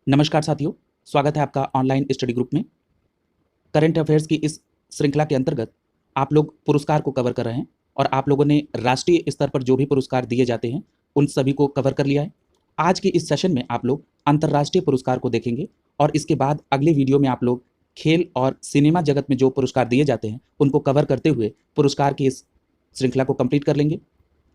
नमस्कार साथियों, स्वागत है आपका ऑनलाइन स्टडी ग्रुप में। करंट अफेयर्स की इस श्रृंखला के अंतर्गत आप लोग पुरस्कार को कवर कर रहे हैं और आप लोगों ने राष्ट्रीय स्तर पर जो भी पुरस्कार दिए जाते हैं उन सभी को कवर कर लिया है। आज के इस सेशन में आप लोग अंतर्राष्ट्रीय पुरस्कार को देखेंगे और इसके बाद अगले वीडियो में आप लोग खेल और सिनेमा जगत में जो पुरस्कार दिए जाते हैं उनको कवर करते हुए पुरस्कार की इस श्रृंखला को कंप्लीट कर लेंगे।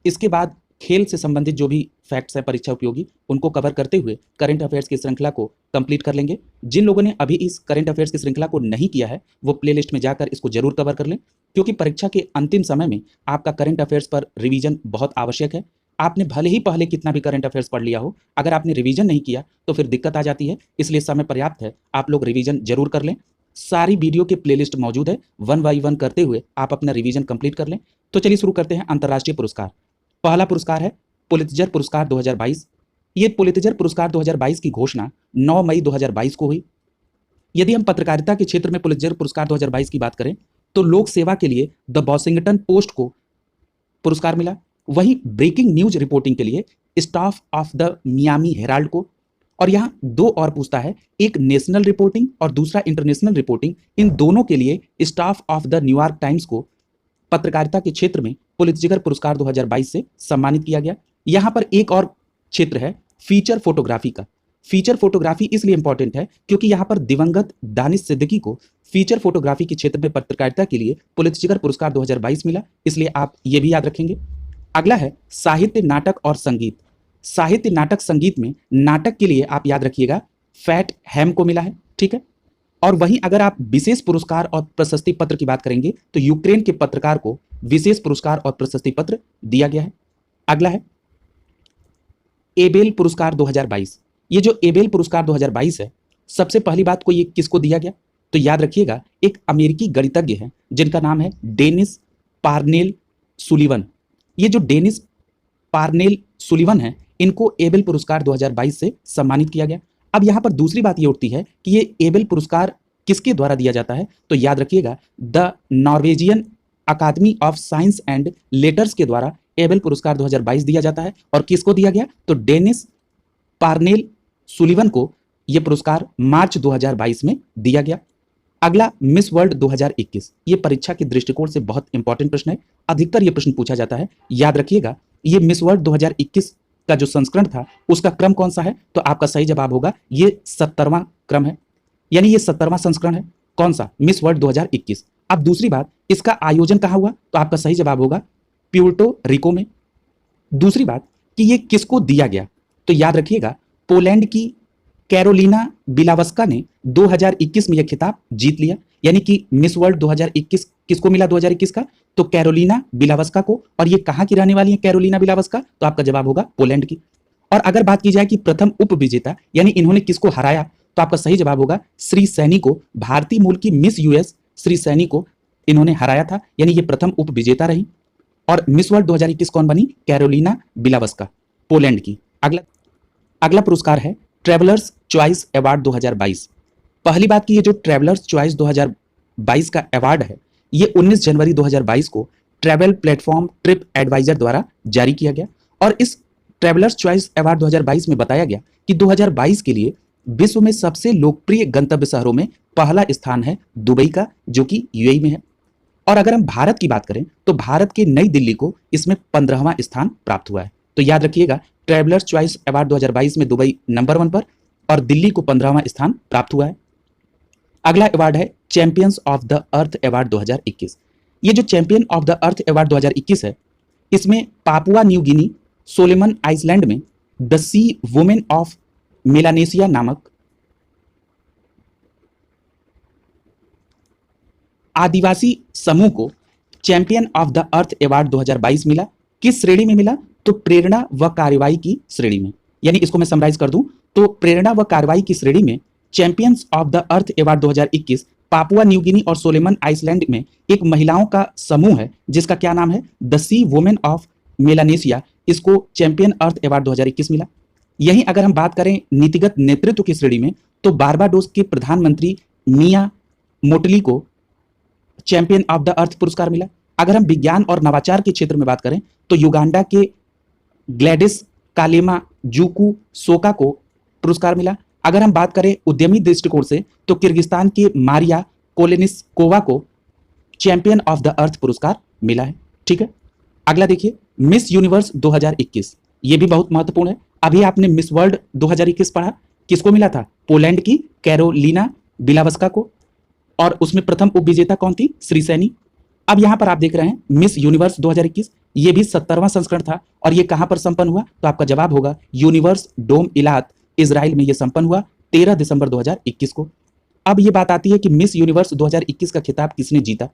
इसके बाद खेल से संबंधित जो भी फैक्ट्स हैं परीक्षा उपयोगी उनको कवर करते हुए करंट अफेयर्स की श्रृंखला को कंप्लीट कर लेंगे। जिन लोगों ने अभी इस करंट अफेयर्स की श्रृंखला को नहीं किया है वो प्लेलिस्ट में जाकर इसको जरूर कवर कर लें, क्योंकि परीक्षा के अंतिम समय में आपका करंट अफेयर्स पर रिवीजन बहुत आवश्यक है। आपने भले ही पहले कितना भी करंट अफेयर्स पढ़ लिया हो, अगर आपने रिवीजन नहीं किया तो फिर दिक्कत आ जाती है। इसलिए समय पर्याप्त है, आप लोग रिवीजन जरूर कर लें। सारी वीडियो की प्लेलिस्ट मौजूद है, 1 बाय 1 करते हुए आप अपना रिवीजन कंप्लीट कर लें। तो चलिए शुरू करते हैं। अंतर्राष्ट्रीय पुरस्कार, पहला पुरस्कार है पुलित्जर पुरस्कार 2022। ये पुलित्जर पुरस्कार 2022 की घोषणा 9 मई 2022 को हुई। यदि हम पत्रकारिता के क्षेत्र में पुलित्जर पुरस्कार 2022 की बात करें तो लोक सेवा के लिए द वॉशिंगटन पोस्ट को पुरस्कार मिला। वहीं ब्रेकिंग न्यूज रिपोर्टिंग के लिए staff of the Miami Herald को, और यहाँ दो और पूछता है, एक नेशनल रिपोर्टिंग और दूसरा इंटरनेशनल रिपोर्टिंग, इन दोनों के लिए staff of the New York times को पत्रकारिता के क्षेत्र में पुलित्जर पुरस्कार 2022 से सम्मानित किया गया। यहाँ पर एक और क्षेत्र है फीचर फोटोग्राफी का। फीचर फोटोग्राफी इसलिए इंपॉर्टेंट है क्योंकि यहाँ पर दिवंगत दानिश सिद्दीकी को फीचर फोटोग्राफी के क्षेत्र में पत्रकारिता के लिए पुलित्जर पुरस्कार 2022 मिला, इसलिए आप ये भी याद रखेंगे। अगला है साहित्य, नाटक और संगीत। साहित्य, नाटक, संगीत में नाटक के लिए आप याद रखिएगा फैट हैम को मिला है, ठीक है। और वहीं अगर आप विशेष पुरस्कार और प्रशस्ति पत्र की बात करेंगे तो यूक्रेन के पत्रकार को विशेष पुरस्कार और प्रशस्ति पत्र दिया गया है। अगला है एबेल पुरस्कार 2022। ये जो एबेल पुरस्कार 2022 है, सबसे पहली बात को ये किसको दिया गया तो याद रखिएगा एक अमेरिकी गणितज्ञ है जिनका नाम है डेनिस पार्नेल सुलिवन। ये जो डेनिस पार्नेल सुलिवन है, इनको एबेल पुरस्कार 2022 से सम्मानित किया गया। अब यहाँ पर दूसरी बात ये उठती है कि ये एबेल पुरस्कार किसके द्वारा दिया जाता है तो याद रखिएगा the Norwegian Academy of Science and Letters के द्वारा एबेल पुरस्कार 2022 दिया जाता है। और किसको दिया गया तो डेनिस पार्नेल सुलिवन को यह पुरस्कार मार्च 2022 में दिया गया। अगला मिस वर्ल्ड 2021। ये परीक्षा के दृष्टिकोण से बहुत इंपॉर्टेंट प्रश्न है, अधिकतर यह प्रश्न पूछा जाता है। याद रखिएगा ये मिस वर्ल्ड 2021 का जो संस्करण था उसका क्रम कौन सा है तो आपका सही जवाब होगा ये 70वां क्रम है, यानी ये 70वां संस्करण है। कौन सा? Miss world 2021। अब दूसरी बात, इसका आयोजन कहाँ हुआ तो आपका सही जवाब होगा प्यूर्टो रिको में। दूसरी बात कि ये किसको दिया गया तो याद रखिएगा पोलैंड की कैरोलिना बिलावस्का ने 2021 में यह खिताब जीत लिया, यानी कि मिस वर्ल्ड 2021 किसको मिला 2021 का तो कैरोलिना बिलावस्का को। और ये कहाँ की रहने वाली है कैरोलिना बिलावस्का तो आपका जवाब होगा पोलैंड की। और अगर बात की जाए कि प्रथम उप विजेता यानी इन्होंने किसको हराया तो आपका सही जवाब होगा श्री सैनी को। भारतीय मूल की मिस यूएस श्री सैनी को इन्होंने हराया था, यानी ये प्रथम उप विजेता रही। और मिस वर्ल्ड 2021 कौन बनी? कैरोलिना बिलावस्का, पोलैंड की। अगला पुरस्कार है ट्रैवलर्स चॉइस अवार्ड 2022। पहली बात की ये जो ट्रैवलर्स चॉइस 2022 का अवार्ड है ये 19 जनवरी 2022 को ट्रैवल प्लेटफॉर्म ट्रिप एडवाइजर द्वारा जारी किया गया। और इस ट्रैवलर्स चॉइस अवार्ड 2022 में बताया गया कि 2022 के लिए विश्व में सबसे लोकप्रिय गंतव्य शहरों में पहला स्थान है दुबई का, जो कि यूएई में है। और अगर हम भारत की बात करें तो भारत के नई दिल्ली को इसमें 15वां स्थान प्राप्त हुआ है। तो याद रखिएगा ट्रैवलर्स चॉइस अवार्ड 2022 में दुबई नंबर 1 पर और दिल्ली को 15वां स्थान प्राप्त हुआ है। अगला अवार्ड है champions of the earth award 2021। ये जो champion of the earth award 2021 है, इसमें Papua New Guinea, Solomon Island में the C women of Melanesia नामक आदिवासी समूह को champion of the earth award 2022 मिला। किस श्रेणी में मिला तो प्रेरणा व कार्रवाई की श्रेणी में। यानी इसको मैं समराइज कर दूं तो प्रेरणा व कार्रवाई की श्रेणी में champions of the earth award 2021 Papua New गिनी और सोलोमन आइसलैंड में एक महिलाओं का समूह है जिसका क्या नाम है the C women of Melanesia, इसको चैंपियन अर्थ अवार्ड 2021 मिला। यहीं अगर हम बात करें नीतिगत नेतृत्व की श्रेणी में तो बारबाडोस के प्रधानमंत्री मिया मोटली को चैंपियन ऑफ द अर्थ पुरस्कार मिला। अगर हम विज्ञान और नवाचार के क्षेत्र में बात करें तो युगांडा के ग्लैडिस कालेमा जूकू सोका को पुरस्कार मिला। अगर हम बात करें उद्यमी दृष्टिकोण से तो किर्गिस्तान की मारिया कोलेनिस्कोवा को चैंपियन ऑफ द अर्थ पुरस्कार मिला है। ठीक है, अगला देखिए मिस यूनिवर्स 2021, ये भी बहुत महत्वपूर्ण है। अभी आपने मिस वर्ल्ड 2021 पढ़ा, किसको मिला था? पोलैंड की कैरोलिना बिलावस्का को, और उसमें प्रथम उपविजेता कौन थी? श्री सैनी। अब यहां पर आप देख रहे हैं मिस यूनिवर्स 2021, ये भी 70वां संस्करण था, और ये कहां पर संपन्न हुआ? तो आपका जवाब होगा यूनिवर्स डोम इलात, इजराइल में ये संपन्न हुआ 13 दिसंबर 2021 को। अब ये बात आती है कि मिस यूनिवर्स 2021 का खिताब किसने जीता?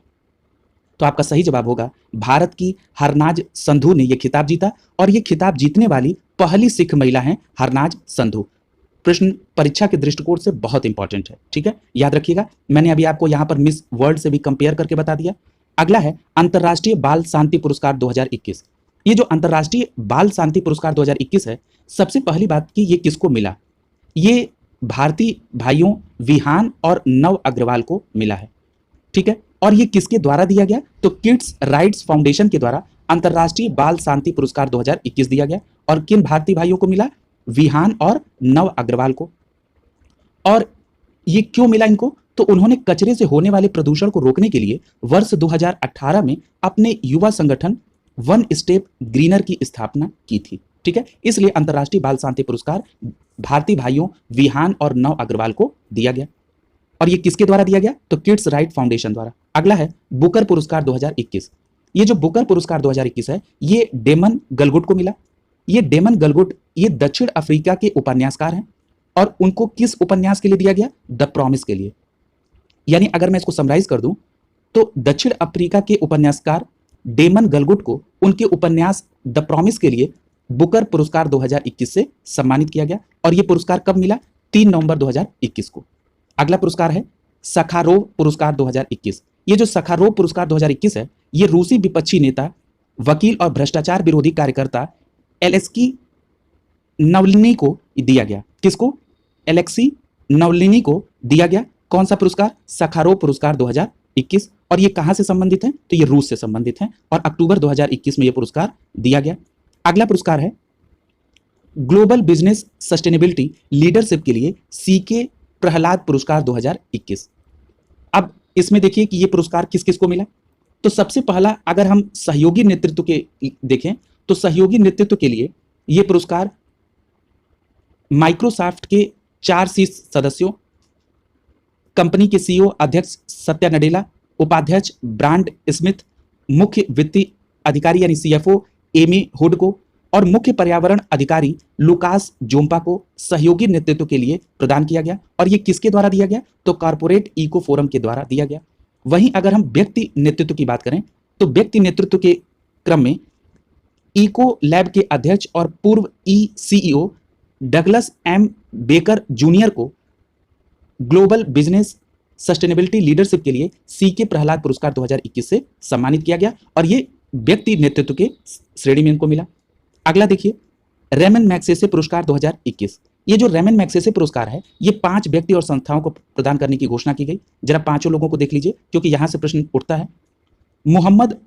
तो आपका सही जवाब होगा भारत की हरनाज संधू ने यह खिताब जीता, और यह खिताब जीतने वाली पहली सिख महिला हैं हरनाज संधू। प्रश्न परीक्षा के दृष्टिकोण से बहुत इंपॉर्टेंट है। ठीक है, याद रखिएगा, मैंने अभी आपको यहां पर मिस वर्ल्ड से भी कंपेयर करके बता दिया। अगला है अंतर्राष्ट्रीय बाल शांति पुरस्कार 2021। ये जो अंतर्राष्ट्रीय बाल शांति पुरस्कार 2021 है, सबसे पहली बात कि ये किसको मिला? ये भारतीय भाइयों विहान और नव अग्रवाल को मिला है। ठीक है, और ये किसके द्वारा दिया गया? तो किड्स राइट्स फाउंडेशन के द्वारा अंतर्राष्ट्रीय बाल शांति पुरस्कार 2021 दिया गया। और किन भारतीय भाइयों को मिला? विहान और नव अग्रवाल को। और ये क्यों मिला इनको? तो उन्होंने कचरे से होने वाले प्रदूषण को रोकने के लिए वर्ष 2018 में अपने युवा संगठन वन स्टेप ग्रीनर की स्थापना की थी। ठीक है, इसलिए अंतर्राष्ट्रीय बाल शांति पुरस्कार भारतीय भाइयों विहान और नव अग्रवाल को दिया गया। और ये किसके द्वारा दिया गया? तो किड्स राइट फाउंडेशन द्वारा। अगला है बुकर पुरस्कार 2021। ये जो बुकर पुरस्कार 2021 है, ये डेमन गलगुट को मिला। ये डेमन गलगुट ये दक्षिण अफ्रीका के उपन्यासकार हैं, और उनको किस उपन्यास के लिए दिया गया? द प्रॉमिस के लिए। यानी अगर मैं इसको समराइज कर दूं तो दक्षिण अफ्रीका के उपन्यासकार डेमन गलगुट को उनके उपन्यास द प्रॉमिस के लिए बुकर पुरस्कार 2021 से सम्मानित किया गया। और यह पुरस्कार कब मिला? 3 नवंबर 2021 को। अगला पुरस्कार है सखारोव पुरस्कार 2021। ये जो सखारोव पुरस्कार 2021 है, ये रूसी विपक्षी नेता, वकील और भ्रष्टाचार विरोधी कार्यकर्ता एलेक्सी नवलिनी को दिया गया। किसको? एलेक्सी नवलिनी को दिया गया। कौन सा पुरस्कार? सखारोव पुरस्कार 2021। और ये कहां से संबंधित है? तो ये रूस से संबंधित है, और अक्टूबर 2021 में ये पुरस्कार दिया गया। अगला पुरस्कार है ग्लोबल बिजनेस सस्टेनेबिलिटी लीडरशिप के लिए सीके प्रहलाद पुरस्कार 2021। अब इसमें देखिए कि ये पुरस्कार किस किस को मिला। तो सबसे पहला अगर हम सहयोगी नेतृत्व के देखें तो सहयोगी नेतृत्व के लिए ये पुरस्कार माइक्रोसॉफ्ट के 4 शीर्ष सदस्यों, कंपनी के सीईओ अध्यक्ष सत्या नडेला, उपाध्यक्ष ब्रांड स्मिथ, मुख्य वित्तीय अधिकारी यानी सीएफओ एमी हुड को, और मुख्य पर्यावरण अधिकारी लुकास जोम्पा को सहयोगी नेतृत्व के लिए प्रदान किया गया। और ये किसके द्वारा दिया गया? तो कॉर्पोरेट इको फोरम के द्वारा दिया गया। वहीं अगर हम व्यक्ति नेतृत्व की बात करें तो व्यक्ति नेतृत्व के क्रम में इको लैब के अध्यक्ष और पूर्व ई CEO Douglas M Baker junior को ग्लोबल बिजनेस सस्टेनेबिलिटी लीडरशिप के लिए सीके प्रहलाद पुरस्कार 2021 से सम्मानित किया गया, और ये व्यक्ति नेतृत्व के श्रेणी में इनको मिला। अगला देखिए रेमन मैग्सेसे पुरस्कार 2021। ये जो रेमन मैग्सेसे पुरस्कार है, ये 5 व्यक्ति और संस्थाओं को प्रदान करने की घोषणा की गई। जरा 5 लोगों को देख लीजिए, क्योंकि यहां से प्रश्न उठता है। मोहम्मद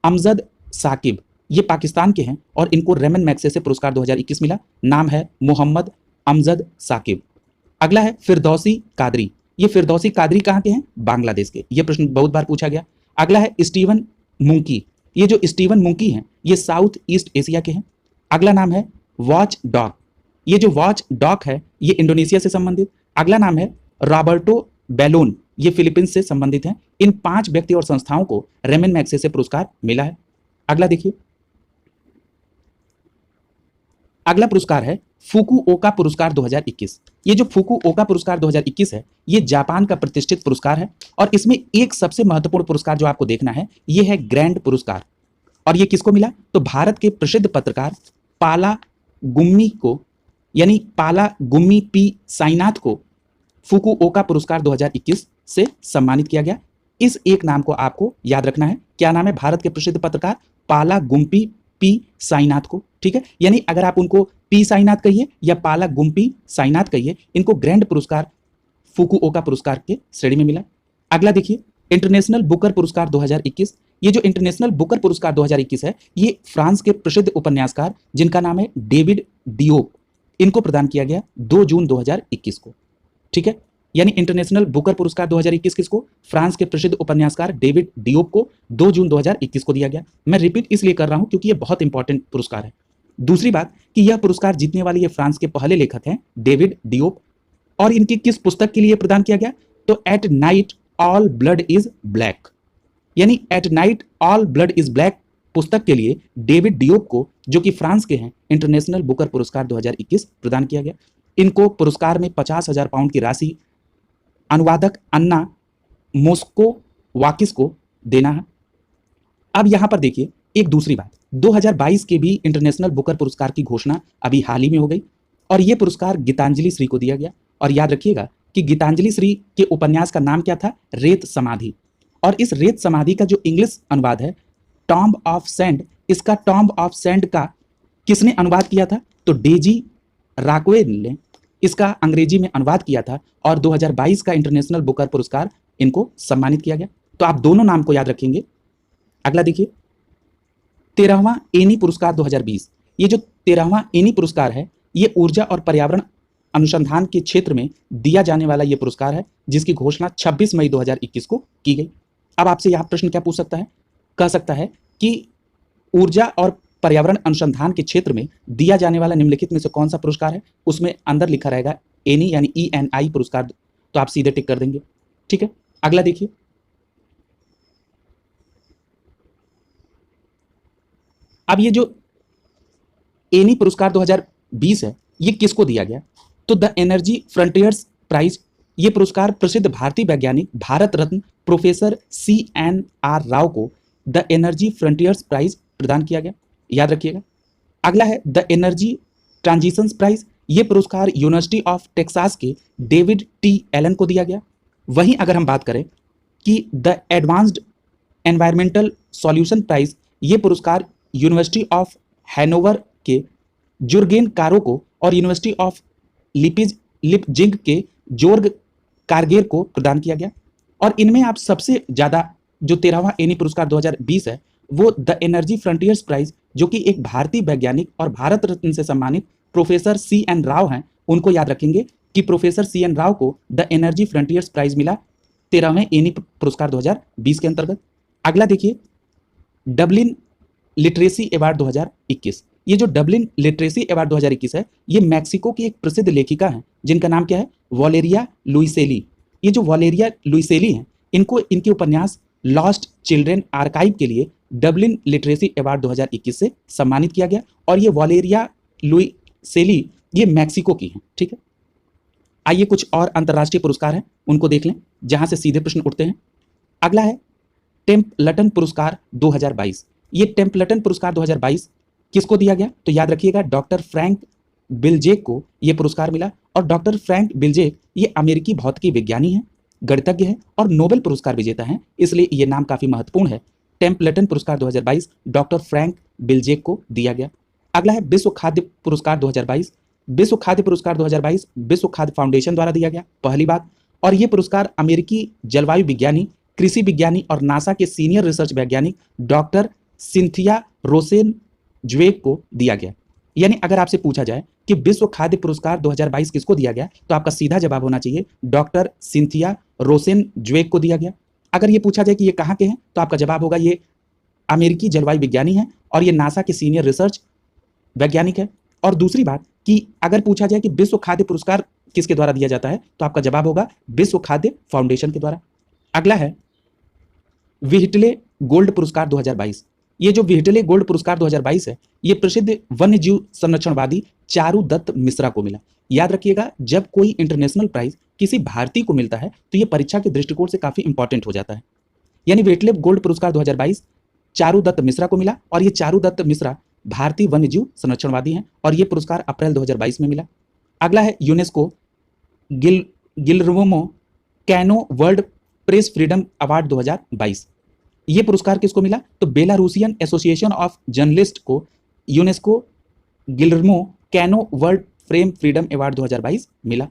अमजद साकिब, ये पाकिस्तान के हैं, और इनको रेमन मैग्सेसे पुरस्कार 2021 मिला। नाम है मोहम्मद अमजद साकिब। अगला है फिरदौसी कादरी। ये फिरदौसी कादरी कहाँ के हैं? बांग्लादेश के। ये प्रश्न बहुत बार पूछा गया। अगला है स्टीवन मुंकी। ये जो स्टीवन मुंकी हैं, ये साउथ ईस्ट एशिया के हैं। अगला नाम है वॉच डॉग। ये जो वॉच डॉग है, ये इंडोनेशिया से संबंधित। अगला नाम है रॉबर्टो बेलोन, ये फिलीपींस से संबंधित हैं। इन 5 व्यक्ति और संस्थाओं को रेमन मैग्सेसे पुरस्कार मिला है। अगला देखिए, अगला पुरस्कार है फुकुओका पुरस्कार 2021। ये जो फुकुओका पुरस्कार 2021 है, ये जापान का प्रतिष्ठित पुरस्कार है, और इसमें एक सबसे महत्वपूर्ण पुरस्कार जो आपको देखना है, ये है ग्रैंड पुरस्कार। और ये किसको मिला? तो भारत के प्रसिद्ध पत्रकार पाला गुम्मी को, यानी पाला गुम्मी पी साईनाथ को फुकुओका पुरस्कार 2021 से सम्मानित किया गया। इस एक नाम को आपको याद रखना है। क्या नाम है? भारत के प्रसिद्ध पत्रकार पाला गुम्पी पी साईनाथ को। ठीक है, यानी अगर आप उनको पी साईनाथ कहिए या पाला गुम्पी साईनाथ कहिए, इनको ग्रैंड पुरस्कार फुकुओका पुरस्कार के श्रेणी में मिला। अगला देखिए इंटरनेशनल बुकर पुरस्कार 2021। ये जो इंटरनेशनल बुकर पुरस्कार 2021 है, ये फ्रांस के प्रसिद्ध उपन्यासकार जिनका नाम है डेविड डियोप, इनको प्रदान किया गया 2 जून 2021 को। ठीक है, यानी इंटरनेशनल बुकर पुरस्कार 2021 किसको? फ्रांस के प्रसिद्ध उपन्यासकार डेविड डियोप को 2 जून 2021 को दिया गया। मैं रिपीट इसलिए कर रहा हूं क्योंकि यह बहुत इंपॉर्टेंट पुरस्कार है। दूसरी बात कि यह पुरस्कार जीतने वाले ये फ्रांस के पहले लेखक हैं, डेविड डियोप, और इनकी किस पुस्तक के लिए प्रदान किया गया? तो at night all blood is black, यानी at night all blood is black पुस्तक के लिए डेविड डियोप को, जो कि फ्रांस के हैं, इंटरनेशनल बुकर पुरस्कार 2021 प्रदान किया गया। इनको पुरस्कार में 50,000 पाउंड की राशि अनुवादक अन्ना मोस्कोवाकिस को देना है। अब यहां पर देखिए एक दूसरी बात, 2022 के भी इंटरनेशनल बुकर पुरस्कार की घोषणा अभी हाल ही में हो गई और यह पुरस्कार गीतांजलि श्री को दिया गया। और याद रखिएगा कि गीतांजलि श्री के उपन्यास का नाम क्या था? रेत समाधि। और इस रेत समाधि का जो इंग्लिश अनुवाद है टॉम्ब ऑफ सैंड, इसका टॉम्ब ऑफ सैंड का किसने अनुवाद किया था? तो डेजी राकवेल ने इसका अंग्रेजी में अनुवाद किया था और 2022 का इंटरनेशनल बुकर पुरस्कार इनको सम्मानित किया गया। तो आप दोनों नाम को याद रखेंगे। अगला देखिए 13वां एनी पुरस्कार 2020। ये जो 13वां एनी पुरस्कार है ये ऊर्जा और पर्यावरण अनुसंधान के क्षेत्र में दिया जाने वाला ये पुरस्कार है, जिसकी घोषणा 26 मई 2021 को की गई। अब आपसे यह प्रश्न क्या पूछ सकता है? कह सकता है कि ऊर्जा और पर्यावरण अनुसंधान के क्षेत्र में दिया जाने वाला निम्नलिखित में से कौन सा पुरस्कार है? उसमें अंदर लिखा रहेगा एनी यानी ENI पुरस्कार, तो आप सीधे टिक कर देंगे। ठीक है, अगला देखिए अब ये जो एनी पुरस्कार 2020 है ये किसको दिया गया? तो द एनर्जी फ्रंटियर्स प्राइज, ये पुरस्कार प्रसिद्ध भारतीय वैज्ञानिक भारत रत्न प्रोफेसर CNR राव को द एनर्जी फ्रंटियर्स प्राइज प्रदान किया गया, याद रखिएगा। अगला है द एनर्जी ट्रांजिशंस प्राइज, ये पुरस्कार यूनिवर्सिटी ऑफ टेक्सास के डेविड T एलन को दिया गया। वहीं अगर हम बात करें कि the advanced environmental solution prize, ये पुरस्कार यूनिवर्सिटी ऑफ हैनोवर के जुर्गेन कारो को और यूनिवर्सिटी ऑफ लिपजिंग के जोर्ग कारगेर को प्रदान किया गया। और इनमें आप सबसे ज़्यादा जो 13वां एनी पुरस्कार 2020 है वो द एनर्जी फ्रंटियर्स प्राइज, जो कि एक भारतीय वैज्ञानिक और भारत रत्न से सम्मानित प्रोफेसर CN राव हैं, उनको याद रखेंगे कि प्रोफेसर CN राव को द एनर्जी फ्रंटियर्स प्राइज मिला 13वें एनी पुरस्कार 2020 के अंतर्गत। अगला देखिए डबलिन लिटरेसी अवार्ड 2021। ये जो डबलिन लिटरेसी अवार्ड 2021 है ये मैक्सिको की एक प्रसिद्ध लेखिका हैं जिनका नाम क्या है? वॉलेरिया लुइसेली। ये जो वॉलेरिया लुइसेली हैं इनको इनके उपन्यास लॉस्ट चिल्ड्रेन आर्काइव के लिए डबलिन लिटरेसी अवार्ड 2021 से सम्मानित किया गया। और ये वॉलेरिया लुइसेली ये मैक्सिको की हैं। ठीक है, आइए कुछ और अंतर्राष्ट्रीय पुरस्कार हैं उनको देख लें जहां से सीधे प्रश्न उठते हैं। अगला है टेम्पल्टन पुरस्कार 2022। ये टेम्पल्टन पुरस्कार 2022 किसको दिया गया? तो याद रखिएगा डॉक्टर फ्रैंक बिलजेक को यह पुरस्कार मिला। और डॉक्टर फ्रैंक बिलजेक ये अमेरिकी भौतिकी विज्ञानी हैं, गणितज्ञ हैं और नोबेल पुरस्कार विजेता हैं, इसलिए ये नाम काफी महत्वपूर्ण है। टेम्पल्टन पुरस्कार 2022 डॉक्टर फ्रैंक बिलजेक को दिया गया। अगला है विश्व खाद्य पुरस्कार 2022। विश्व खाद्य पुरस्कार 2022 विश्व खाद्य फाउंडेशन द्वारा दिया गया, पहली बात। और ये पुरस्कार अमेरिकी जलवायु विज्ञानी, कृषि विज्ञानी और नासा के सीनियर रिसर्च वैज्ञानिक डॉक्टर सिंथिया रोसेन ज्वेग को दिया गया। यानी अगर आपसे पूछा जाए कि विश्व खाद्य पुरस्कार 2022 किसको दिया गया तो आपका सीधा जवाब होना चाहिए डॉक्टर सिंथिया रोसेन ज्वेग को दिया गया। अगर ये पूछा जाए कि ये कहाँ के हैं तो आपका जवाब होगा ये अमेरिकी जलवायु विज्ञानी हैं और ये नासा के सीनियर रिसर्च वैज्ञानिक है। और दूसरी बात कि अगर पूछा जाए कि विश्व खाद्य पुरस्कार किसके द्वारा दिया जाता है तो आपका जवाब होगा विश्व खाद्य फाउंडेशन के द्वारा। अगला है विहटले गोल्ड पुरस्कार 2022। ये जो विहटले गोल्ड पुरस्कार 2022 है ये प्रसिद्ध वन्य जीव संरक्षणवादी चारू दत्त मिश्रा को मिला। याद रखिएगा जब कोई इंटरनेशनल प्राइज किसी भारतीय को मिलता है तो ये परीक्षा के दृष्टिकोण से काफी इंपॉर्टेंट हो जाता है। यानी विहटले गोल्ड पुरस्कार 2022 चारू दत्त मिश्रा को मिला और ये चारू दत्त मिश्रा भारतीय वन्य जीव संरक्षणवादी हैं और ये पुरस्कार अप्रैल 2022 में मिला। अगला है UNESCO Guillermo canoe world press freedom award 2022। ये पुरस्कार किसको मिला तो बेलारूसियन एसोसिएशन ऑफ जर्नलिस्ट को UNESCO Guillermo canoe world frame freedom award 2022 मिला।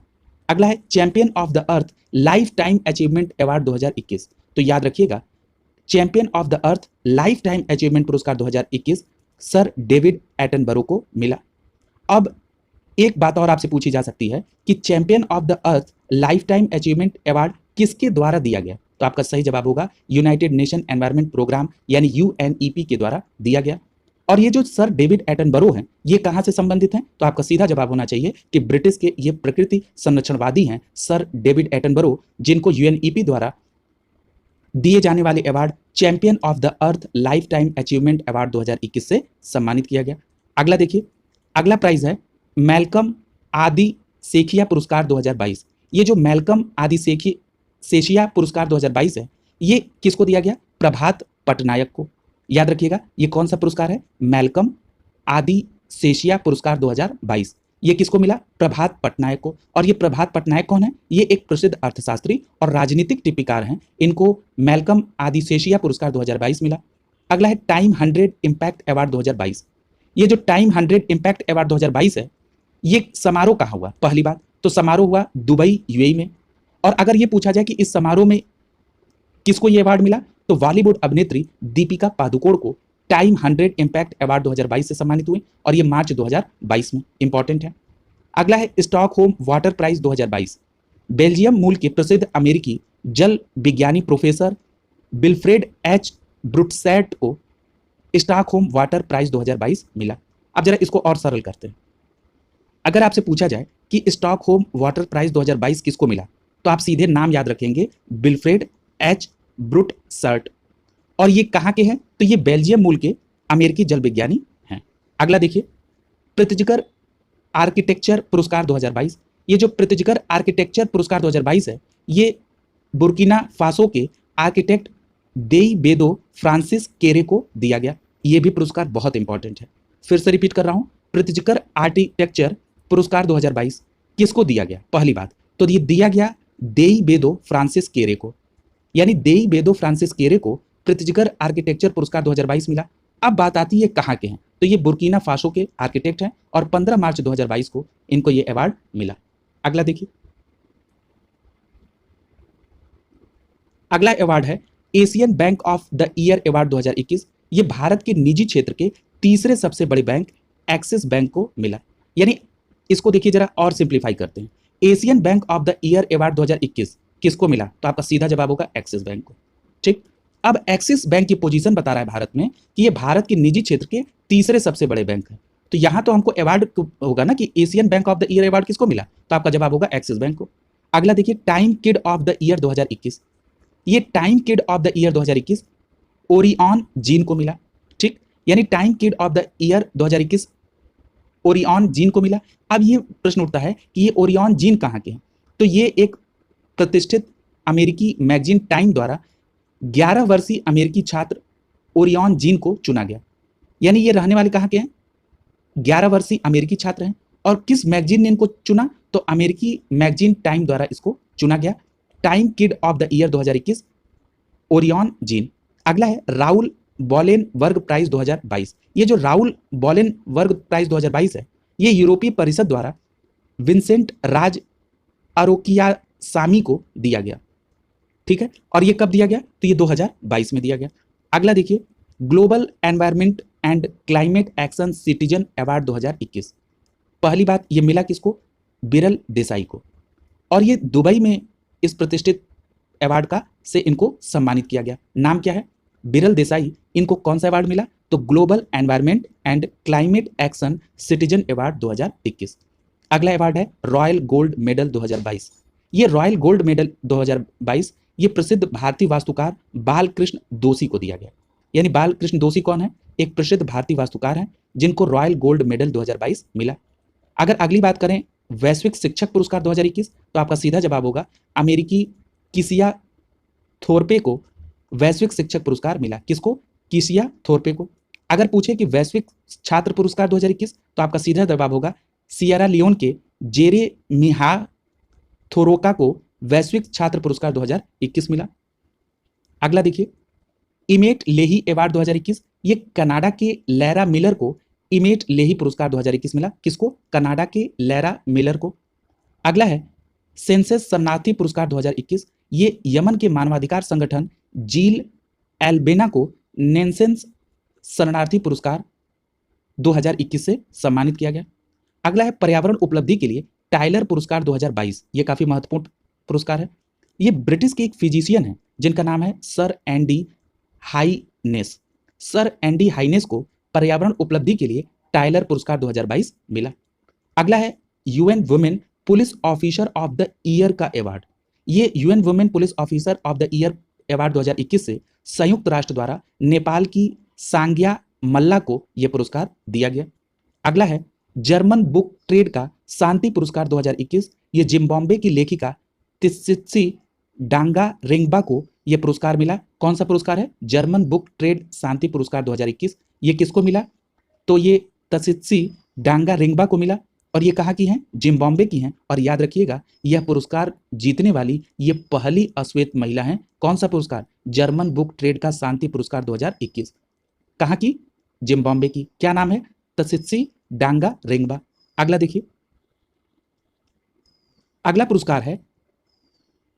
अगला है champion of the earth life time achievement award 2021। तो याद रखिएगा champion of the earth life time achievement पुरस्कार 2021 सर डेविड एटनबरो को मिला। अब एक बात और आपसे पूछी जा सकती है कि champion of the earth life time achievement award किसके द्वारा दिया गया? तो आपका सही जवाब होगा यूनाइटेड नेशन एनवायरनमेंट प्रोग्राम यानी यूएनईपी के द्वारा दिया गया। और ये जो सर डेविड एटनबरो हैं, ये कहाँ से संबंधित हैं? तो आपका सीधा जवाब होना चाहिए कि ब्रिटिश के ये प्रकृति संरक्षणवादी हैं सर डेविड एटनबरो, जिनको यूएनईपी द्वारा दिए जाने वाले award champion of the earth life time achievement award 2021 से सम्मानित किया गया। अगला देखिए, अगला प्राइज है मैल्कम आदि सेखिया पुरस्कार 2022। ये जो मैल्कम आदि सेशिया पुरस्कार 2022 है, ये किसको दिया गया? प्रभात पटनायक को। याद रखिएगा, ये कौन सा पुरस्कार है? मैल्कम आदि सेशिया पुरस्कार 2022। ये किसको मिला? प्रभात पटनायक को। और ये प्रभात पटनायक कौन है? ये एक प्रसिद्ध अर्थशास्त्री और राजनीतिक टिप्पणीकार हैं। इनको मैल्कम आदि सेशिया पुरस्कार 2022 मिला। अगला है टाइम 100 इम्पैक्ट अवार्ड 2022। ये जो टाइम 100 इम्पैक्ट अवार्ड 2022 है, ये समारोह कहाँ हुआ? पहली बात तो समारोह हुआ दुबई यूएई में। और अगर ये पूछा जाए कि इस समारोह में किसको ये अवार्ड मिला, तो बॉलीवुड अभिनेत्री दीपिका पादुकोण को टाइम 100 इम्पैक्ट अवार्ड 2022 से सम्मानित हुए और ये मार्च 2022 में। इंपॉर्टेंट है। अगला है स्टॉकहोम वाटर प्राइज 2022। बेल्जियम मूल के प्रसिद्ध अमेरिकी जल विज्ञानी प्रोफेसर विल्फ्रेड एच ब्रुटसेट को स्टॉकहोम वाटर प्राइज 2022 मिला। अब जरा इसको और सरल करते हैं। अगर आपसे पूछा जाए कि स्टॉकहोम वाटर प्राइज 2022 किसको मिला, तो आप सीधे नाम याद रखेंगे विल्फ्रेड एच ब्रुटसर्ट। और ये कहाँ के हैं? तो ये बेल्जियम मूल के अमेरिकी जल विज्ञानी हैं। अगला देखिए, प्रित्जकर आर्किटेक्चर पुरस्कार 2022। ये जो प्रित्जकर आर्किटेक्चर पुरस्कार 2022 है, ये बुर्किना फासो के आर्किटेक्ट देई बेदो फ्रांसिस केरे को दिया गया। ये भी पुरस्कार बहुत इंपॉर्टेंट है। फिर से रिपीट कर रहा हूं, प्रित्जकर आर्किटेक्चर पुरस्कार 2022 किसको दिया गया? पहली बात तो ये दिया गया देई बेदो फ्रांसिस केरे को, यानी देई बेदो फ्रांसिस केरे को प्रित्जकर आर्किटेक्चर पुरस्कार 2022 मिला। अब बात आती है कहाँ के हैं, तो ये बुर्किना फासो के आर्किटेक्ट हैं और 15 मार्च 2022 को इनको ये अवार्ड मिला। अगला देखिए, अगला अवार्ड है Asian bank of the year award 2021। ये भारत के निजी क्षेत्र के तीसरे सबसे बड़े बैंक एक्सिस बैंक को मिला। यानी इसको देखिए जरा और सिंप्लीफाई करते हैं, Asian bank of the year award 2021 किसको मिला? तो आपका सीधा जवाब होगा एक्सिस बैंक को। ठीक, अब एक्सिस बैंक की पोजीशन बता रहा है भारत में कि ये भारत के निजी क्षेत्र के तीसरे सबसे बड़े बैंक है। तो यहां तो हमको अवार्ड होगा ना कि Asian bank of the year award किसको मिला, तो आपका जवाब होगा एक्सिस बैंक को। अगला देखिए, time kid of the year 2021। ये time kid of the year 2021 Orion gene को मिला। ठीक, यानी time kid of the year 2021 Orion gene को मिला। अब ये प्रश्न उठता है कि ये ओरियन जीन कहाँ के हैं, तो ये एक प्रतिष्ठित अमेरिकी मैगजीन टाइम द्वारा 11 वर्षीय अमेरिकी छात्र ओरियन जीन को चुना गया। यानी ये रहने वाले कहाँ के हैं? 11 वर्षीय अमेरिकी छात्र हैं। और किस मैगजीन ने इनको चुना? तो अमेरिकी मैगजीन टाइम द्वारा इसको चुना गया, time kid of the year 2021 Orion gene. अगला है राउल बॉलेन वर्ग प्राइज 2022। ये जो राउल बॉलेन वर्ग प्राइज 2022 है, ये यूरोपीय परिषद द्वारा विंसेंट राज अरोकियासामी को दिया गया। ठीक है, और ये कब दिया गया? तो ये 2022 में दिया गया। अगला देखिए, global environment and climate action citizen award 2021। पहली बात ये मिला किसको? बिरल देसाई को। और ये दुबई में इस प्रतिष्ठित अवार्ड का से इनको सम्मानित किया गया। नाम क्या है? बिरल देसाई। इनको कौन सा अवार्ड मिला? तो global environment and climate action citizen award 2021। अगला अवार्ड है रॉयल गोल्ड मेडल 2022। ये रॉयल गोल्ड मेडल 2022 ये प्रसिद्ध भारतीय वास्तुकार बालकृष्ण दोषी को दिया गया। यानी बालकृष्ण दोषी कौन है? एक प्रसिद्ध भारतीय वास्तुकार हैं जिनको रॉयल गोल्ड मेडल 2022 मिला। अगर अगली बात करें वैश्विक शिक्षक पुरस्कार 2021, तो आपका सीधा जवाब होगा अमेरिकी किसिया थोरपे को वैश्विक शिक्षक पुरस्कार मिला। किसको? किसिया थोरपे को। अगर पूछे कि वैश्विक छात्र पुरस्कार 2021, तो आपका सीधा जवाब होगा सियरा लियोन के जेरे मिहा थोरोका को वैश्विक छात्र पुरस्कार 2021 मिला। अगला देखिए, इमेट लेही अवार्ड 2021। ये कनाडा के लैरा मिलर को इमेट लेही पुरस्कार 2021 मिला। किसको? कनाडा के लैरा मिलर को। अगला है सेंसेस शरणार्थी पुरस्कार 2021। ये यमन के मानवाधिकार संगठन जील एल्बेना को नेंसेंस शरणार्थी पुरस्कार 2021 से सम्मानित किया गया। अगला है पर्यावरण उपलब्धि के लिए टाइलर पुरस्कार 2022। ये काफी महत्वपूर्ण पुरस्कार है। ये ब्रिटिश के एक फिजिशियन है जिनका नाम है Sir Andy Haines. Sir Andy Haines को पर्यावरण उपलब्धि के लिए टाइलर पुरस्कार 2022 मिला। अगला है UN women police officer of the year का अवार्ड। ये UN women police officer of the year award 2021 से संयुक्त राष्ट्र द्वारा नेपाल की सांग्या मल्ला को यह पुरस्कार दिया गया। अगला है जर्मन बुक ट्रेड का शांति पुरस्कार 2021। ये जिम्बाब्वे की लेखिका तिसित्सी डांगा रिंगबा को यह पुरस्कार मिला। कौन सा पुरस्कार है? जर्मन बुक ट्रेड शांति पुरस्कार 2021। ये किसको मिला? तो ये तसित्सी डांगा रिंगबा को मिला और ये कहाँ की हैं? जिम्बाब्वे की हैं। और याद रखिएगा यह पुरस्कार जीतने वाली ये पहली अश्वेत महिला हैं। कौन सा पुरस्कार? जर्मन बुक ट्रेड का शांति पुरस्कार 2021। कहाँ की? जिम्बाब्वे की। क्या नाम है? तसित्सी डांगा रिंगबा। अगला देखिए, अगला पुरस्कार है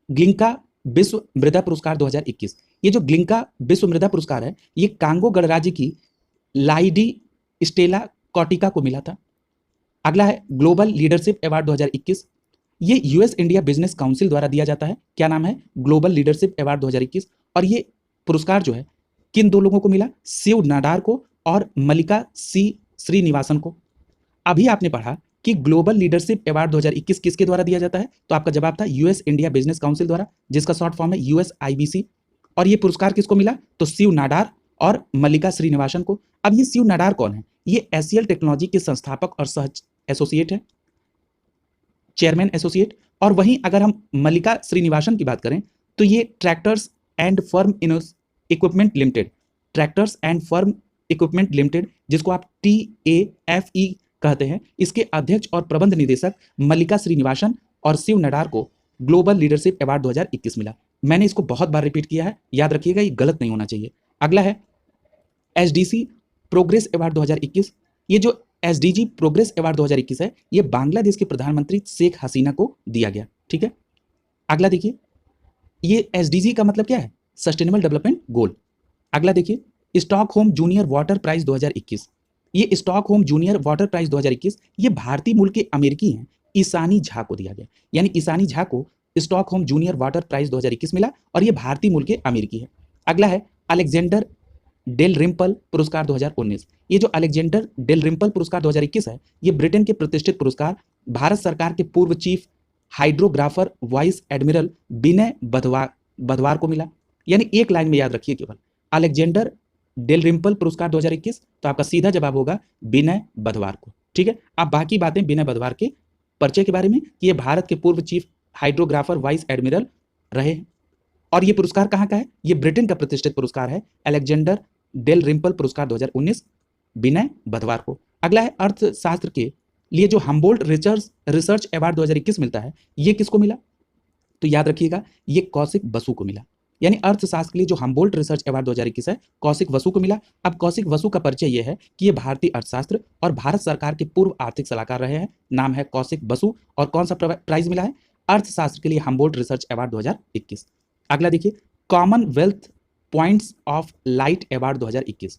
ग्लिंका विश्व मृदा पुरस्कार 2021। ये जो ग्लिंका विश्व मृदा पुरस्कार है ये कांगो गणराज्य की लाइडी स्टेला कॉटिका को मिला था। अगला है ग्लोबल लीडरशिप अवार्ड 2021। ये यूएस इंडिया बिजनेस काउंसिल द्वारा दिया जाता है। क्या नाम है? Global leadership award 2021। और ये पुरस्कार जो है किन दो लोगों को मिला? शिव नाडार को और मल्लिका सी श्रीनिवासन को। अभी आपने पढ़ा कि ग्लोबल लीडरशिप अवार्ड 2021 किसके द्वारा दिया जाता है? तो आपका जवाब था यूएस इंडिया बिजनेस काउंसिल द्वारा, जिसका शॉर्ट फॉर्म है यूएसआईबीसी। और ये पुरस्कार किसको मिला? तो शिव नाडार और मल्लिका श्रीनिवासन को। अब ये शिव नाडार कौन है? ये एससीएल टेक्नोलॉजी के संस्थापक और सह एसोसिएट है, चेयरमैन एसोसिएट। और वहीं अगर हम मल्लिका श्रीनिवासन की बात करें तो ये tractors and firm equipment limited, tractors and firm equipment limited, जिसको आप TAFE कहते हैं, इसके अध्यक्ष और प्रबंध निदेशक मल्लिका श्रीनिवासन और शिव नाडार को ग्लोबल लीडरशिप अवार्ड 2021 मिला। मैंने इसको बहुत बार रिपीट किया है, याद रखिएगा, ये गलत नहीं होना चाहिए। अगला है SDG प्रोग्रेस अवार्ड 2021। ये जो SDG प्रोग्रेस अवार्ड 2021 है ये बांग्लादेश के प्रधानमंत्री शेख हसीना को दिया गया। ठीक है, अगला देखिए, ये SDG का मतलब क्या है? Sustainable development goal. अगला देखिए स्टॉकहोम जूनियर वाटर प्राइज 2021। ये स्टॉकहोम जूनियर वाटर प्राइज 2021 ये भारतीय मूल के अमेरिकी हैं ईशानी झा को दिया गया। यानी ईशानी झा को स्टॉकहोम जूनियर वाटर प्राइज 2021 मिला और ये भारतीय मूल के अमेरिकी है। अगला है अलेक्जेंडर डेल रिम्पल पुरस्कार 2019। ये जो अलेक्जेंडर डेल रिम्पल पुरस्कार 2021 है ये ब्रिटेन के प्रतिष्ठित पुरस्कार भारत सरकार के पूर्व चीफ हाइड्रोग्राफर वाइस एडमिरल विनय बधवार को मिला। यानी एक लाइन में याद रखिए केवल अलेक्जेंडर डेल रिम्पल पुरस्कार 2021, तो आपका सीधा जवाब होगा विनय बधवार को। ठीक है, अब बाकी बातें विनय बधवार के परिचय के बारे में कि ये भारत के पूर्व चीफ हाइड्रोग्राफर वाइस एडमिरल रहे हैं। और ये पुरस्कार कहाँ का है? ये ब्रिटेन का प्रतिष्ठित पुरस्कार है, अलेक्जेंडर डेल रिम्पल पुरस्कार 2019 विनय बधवार को। अगला है अर्थशास्त्र के लिए जो हम्बोल्ट रिसर्च अवार्ड 2021 मिलता है, ये किसको मिला? तो याद रखिएगा ये कौशिक बसु को मिला। यानी अर्थशास्त्र के लिए जो हम्बोल्ट रिसर्च अवार्ड 2021 है कौशिक बसु को मिला। अब कौशिक बसु का परिचय यह है कि ये भारतीय अर्थशास्त्र और भारत सरकार के पूर्व आर्थिक सलाहकार रहे हैं। नाम है कौशिक बसु। और कौन सा प्राइज मिला है? अर्थशास्त्र के लिए हम्बोल्ट रिसर्च अवार्ड 2021। अगला देखिए Commonwealth points of light award 2021।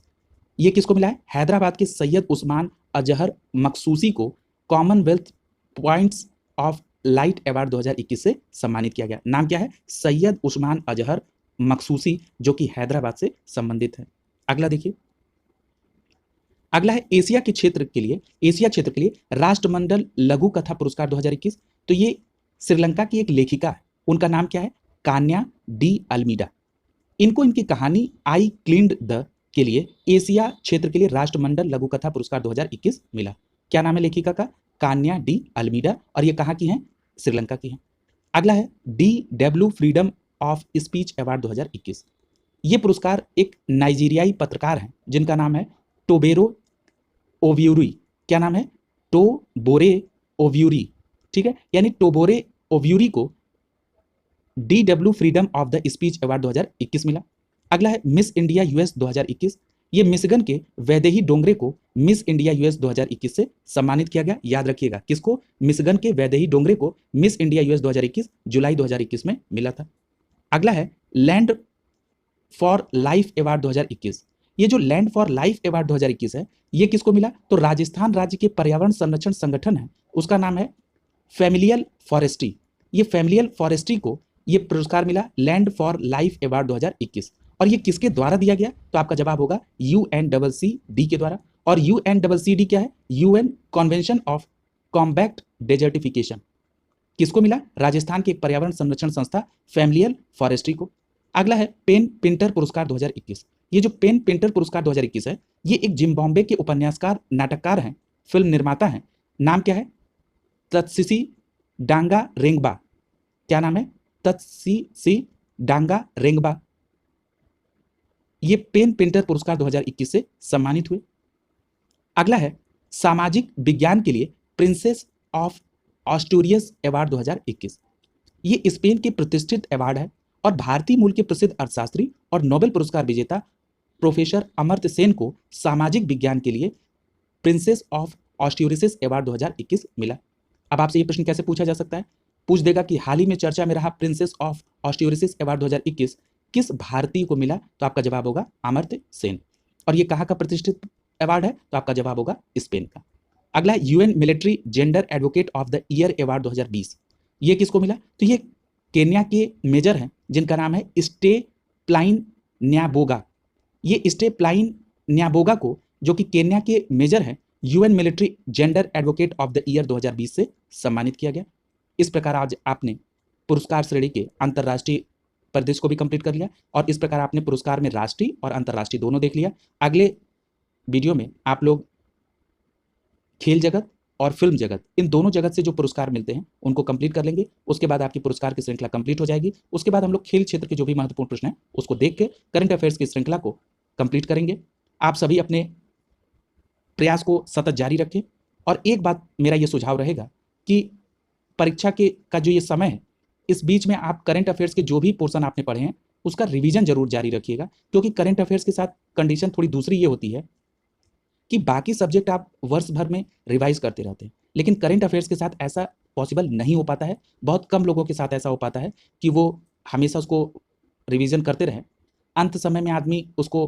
ये किसको मिला है? हैदराबाद के सैयद उस्मान अजहर मखसूसी को Commonwealth points of light award 2021 से सम्मानित किया गया। नाम क्या है? सैयद उस्मान अजहर मखसूसी, जो कि हैदराबाद से संबंधित है। अगला देखिए, अगला है एशिया क्षेत्र के लिए राष्ट्रमंडल लघु कथा पुरस्कार 2021। तो ये श्रीलंका की एक लेखिका है, उनका नाम क्या है? कान्या डी अल्मीडा। इनको इनकी कहानी आई क्लीन्ड द के लिए एशिया क्षेत्र के लिए राष्ट्रमंडल लघु कथा पुरस्कार 2021 मिला। क्या नाम है लेखिका का? कान्या डी अल्मीडा। और ये कहाँ की हैं? श्रीलंका की हैं। अगला है DW freedom of speech award 2021। ये पुरस्कार एक नाइजीरियाई पत्रकार हैं जिनका नाम है टोबेरो ओव्यूरी। क्या नाम है? टोबोरे ओव्यूरी। ठीक है, यानी टोबोरे ओव्यूरी को DW freedom of the speech award 2021 मिला। अगला है मिस इंडिया यूएस 2021। ये मिशिगन के वैदेही डोंगरे को मिस इंडिया यूएस 2021 से सम्मानित किया गया। याद रखिएगा किसको? मिशिगन के वैदेही डोंगरे को मिस इंडिया यूएस 2021 जुलाई 2021 में मिला था। अगला है लैंड फॉर लाइफ अवार्ड 2021। ये जो लैंड फॉर लाइफ अवार्ड 2021 है, ये किसको मिला? तो राजस्थान राज्य के पर्यावरण संरक्षण संगठन है, उसका नाम है फैमिलियल फॉरेस्ट्री। ये फैमिलियल फॉरेस्ट्री को ये पुरस्कार मिला लैंड फॉर लाइफ अवार्ड 2021। और ये किसके द्वारा दिया गया? तो आपका जवाब होगा UNCCD के द्वारा। और UNCCD क्या है? UN convention of combat desertification. किसको मिला? राजस्थान के एक पर्यावरण संरक्षण संस्था फैमिलियल फॉरेस्ट्री को। अगला है पेन पिंटर पुरस्कार 2021। ये जो पेन पिंटर पुरस्कार 2021 है, ये एक जिम्बाब्वे के उपन्यासकार, नाटककार हैं, फिल्म निर्माता हैं। नाम क्या है? तत्सिसी डांगा रेंगबा। क्या नाम है? तत्सिसी डांगा रेंगबा। ये पेन पिंटर पुरस्कार 2021 से सम्मानित हुए। अगला है सामाजिक विज्ञान के लिए प्रिंसेस ऑफ ऑस्टूरियस अवार्ड 2021। ये स्पेन के प्रतिष्ठित अवार्ड है और भारतीय मूल के प्रसिद्ध अर्थशास्त्री और नोबेल पुरस्कार विजेता प्रोफेसर अमर्त्य सेन को सामाजिक विज्ञान के लिए प्रिंसेस ऑफ ऑस्ट्यूरियस अवार्ड 2021 मिला। अब आपसे ये प्रश्न कैसे पूछा जा सकता है? पूछ देगा कि हाल ही में चर्चा में रहा प्रिंसेस ऑफ ऑस्ट्यूरियस अवार्ड 2021 किस भारतीय को मिला? तो आपका जवाब होगा अमर्त्य सेन। और ये कहाँ का प्रतिष्ठित अवार्ड है? तो आपका जवाब होगा स्पेन का। अगला है UN military gender advocate of the year award 2020। ये किसको मिला? तो ये केन्या के मेजर हैं जिनका नाम है स्टे प्लाइन न्याबोगा। ये स्टे प्लाइन न्याबोगा को, जो कि केन्या के मेजर हैं, UN military gender advocate of the year 2020 से सम्मानित किया गया। इस प्रकार आज आपने पुरस्कार श्रेणी के अंतर्राष्ट्रीय परिदृश्य को भी कंप्लीट कर लिया और इस प्रकार आपने पुरस्कार में राष्ट्रीय और अंतर्राष्ट्रीय दोनों देख लिया। अगले वीडियो में आप लोग खेल जगत और फिल्म जगत, इन दोनों जगत से जो पुरस्कार मिलते हैं उनको कंप्लीट कर लेंगे। उसके बाद आपकी पुरस्कार की श्रृंखला कंप्लीट हो जाएगी। उसके बाद हम लोग खेल क्षेत्र के जो भी महत्वपूर्ण प्रश्न हैं उसको देख के करंट अफेयर्स की श्रृंखला को कंप्लीट करेंगे। आप सभी अपने प्रयास को सतत जारी रखें। और एक बात मेरा ये सुझाव रहेगा कि परीक्षा के का जो ये समय है, इस बीच में आप करंट अफेयर्स के जो भी पोर्शन आपने पढ़े हैं उसका रिवीजन जरूर जारी रखिएगा, क्योंकि करंट अफेयर्स के साथ कंडीशन थोड़ी दूसरी ये होती है कि बाकी सब्जेक्ट आप वर्ष भर में रिवाइज करते रहते हैं, लेकिन करंट अफेयर्स के साथ ऐसा पॉसिबल नहीं हो पाता है। बहुत कम लोगों के साथ ऐसा हो पाता है कि वो हमेशा उसको रिवीजन करते रहें। अंत समय में आदमी उसको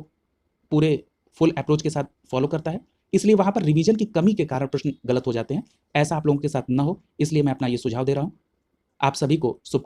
पूरे फुल अप्रोच के साथ फॉलो करता है, इसलिए वहाँ पर रिवीजन की कमी के कारण प्रश्न गलत हो जाते हैं। ऐसा आप लोगों के साथ न हो, इसलिए मैं अपना ये सुझाव दे रहा हूँ। आप सभी को शुभ